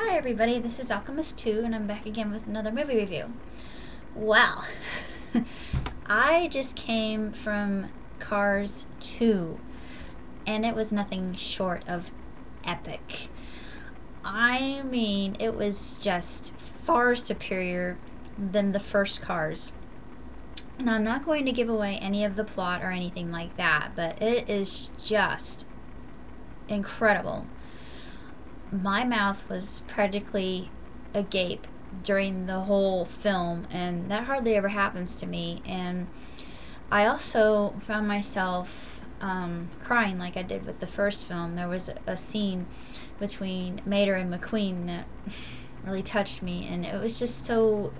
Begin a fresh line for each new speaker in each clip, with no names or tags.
Hi everybody, this is Alchemist 2 and I'm back again with another movie review. Well, I just came from Cars 2 and it was nothing short of epic. I mean, it was just far superior than the first Cars. Now, I'm not going to give away any of the plot or anything like that, but it is just incredible. My mouth was practically agape during the whole film, and that hardly ever happens to me. And I also found myself crying like I did with the first film. There was a scene between Mater and McQueen that really touched me, and it was just so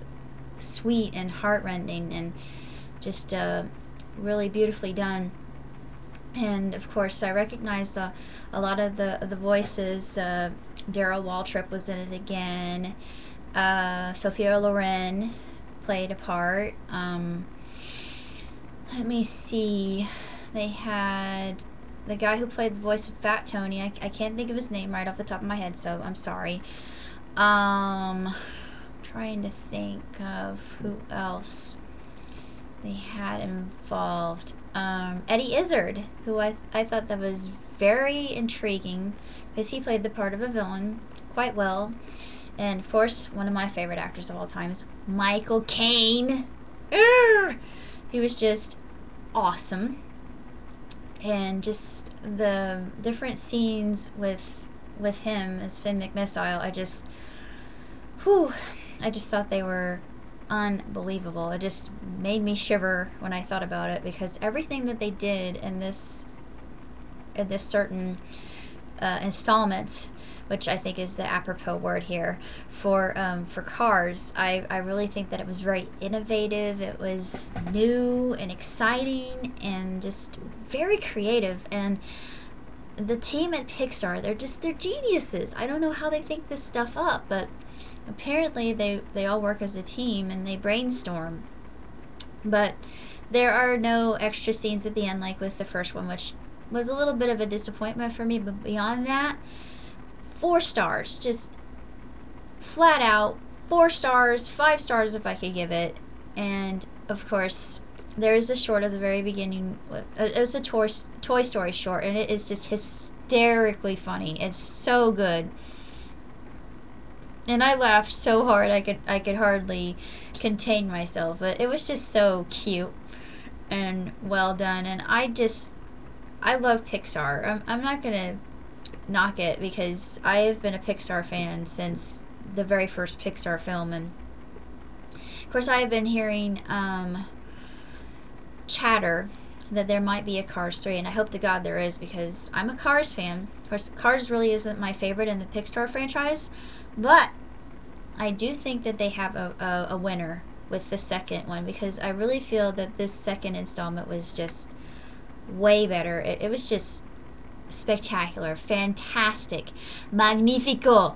sweet and heartrending and just really beautifully done. And of course, I recognized a lot of the voices. Daryl Waltrip was in it again. Sophia Loren played a part. Let me see. They had the guy who played the voice of Fat Tony. I can't think of his name right off the top of my head, so I'm sorry. Trying to think of who else they had involved. Eddie Izzard, who I thought that was very intriguing because he played the part of a villain quite well. And of course, one of my favorite actors of all time is Michael Caine. He was just awesome. And just the different scenes with him as Finn McMissile, I just thought they were unbelievable. It just made me shiver when I thought about it, because everything that they did in this certain installment, which I think is the apropos word here for Cars, I really think that it was very innovative. It was new and exciting and just very creative. And the team at Pixar, they're geniuses. I don't know how they think this stuff up, but apparently they all work as a team and they brainstorm. But there are no extra scenes at the end like with the first one, which was a little bit of a disappointment for me. But beyond that, 4 stars, just flat out 4 stars, 5 stars if I could give it. And of course, there's a short at the very beginning. It's a Toy Story short, and it is just hysterically funny. It's so good. And I laughed so hard I could hardly contain myself. But it was just so cute and well done. And I love Pixar. I'm not gonna knock it, because I have been a Pixar fan since the very first Pixar film. And of course, I have been hearing chatter that there might be a Cars 3, and I hope to God there is, because I'm a Cars fan. Of course, Cars really isn't my favorite in the Pixar franchise, but I do think that they have a winner with the second one, because I really feel that this second installment was just way better. It was just spectacular, fantastic, magnifico.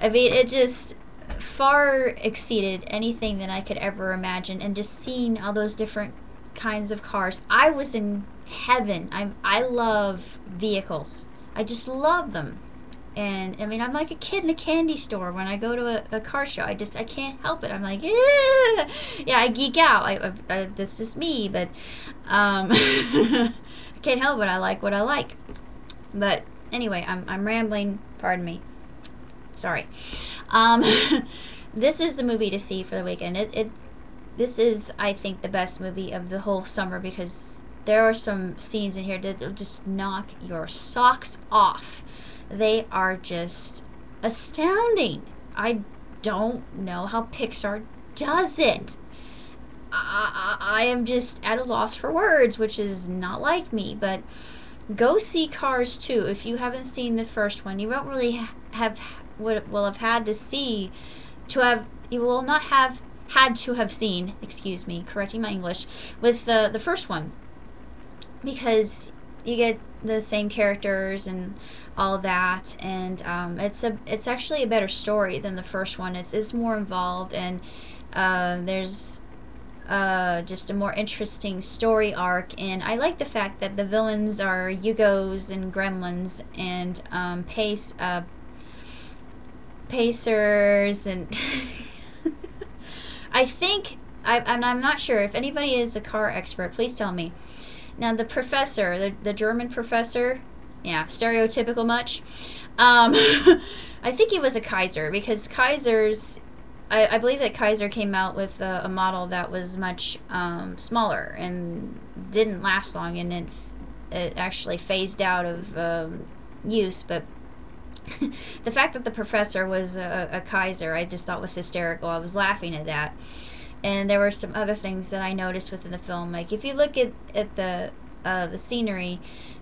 I mean, it just far exceeded anything that I could ever imagine. And just seeing all those different kinds of cars, I was in heaven. I love vehicles. I just love them. And I mean, I'm like a kid in a candy store when I go to a car show. I can't help it. I'm like, yeah, I geek out. This is me, but I can't help it. I like what I like. But anyway, I'm rambling. Pardon me. Sorry. This is the movie to see for the weekend. This is, I think, the best movie of the whole summer, because there are some scenes in here that will just knock your socks off. They are just astounding. I don't know how Pixar does it. I am just at a loss for words, which is not like me. But go see Cars 2 if you haven't seen the first one. You won't really will have had to see to have. You will not have had to have seen. Excuse me, correcting my English, with the first one, because you get the same characters and all that, and it's actually a better story than the first one. It's more involved, and there's just a more interesting story arc. And I like the fact that the villains are Yugos and Gremlins, and pacers, and I think and I'm not sure if anybody is a car expert. Please tell me. Now the professor, the German professor, yeah, stereotypical much. I think he was a Kaiser because Kaisers. I believe that Kaiser came out with a model that was much smaller and didn't last long, and it actually phased out of use. But the fact that the professor was a Kaiser, I just thought was hysterical. I was laughing at that. And there were some other things that I noticed within the film. Like if you look at the scenery,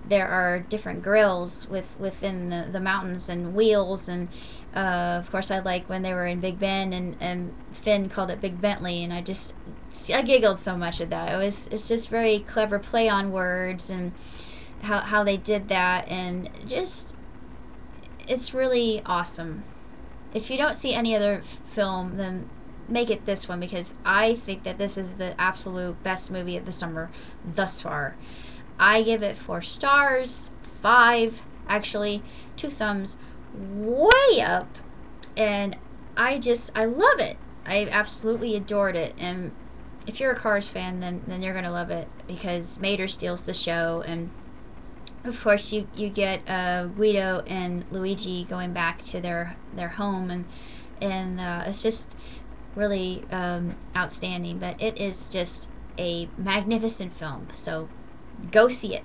there are different grills within the mountains and wheels, and of course I like when they were in Big Ben, and Finn called it Big Bentley, and I giggled so much at that. It's just very clever play on words, and how they did that, and just it's really awesome. If you don't see any other film, then make it this one, because I think that this is the absolute best movie of the summer thus far. I give it 4 stars, 5 actually, 2 thumbs way up, and I love it. I absolutely adored it, and if you're a Cars fan, then you're gonna love it because Mater steals the show, and of course you get Guido and Luigi going back to their home, and it's just really outstanding. But it is just a magnificent film, so go see it.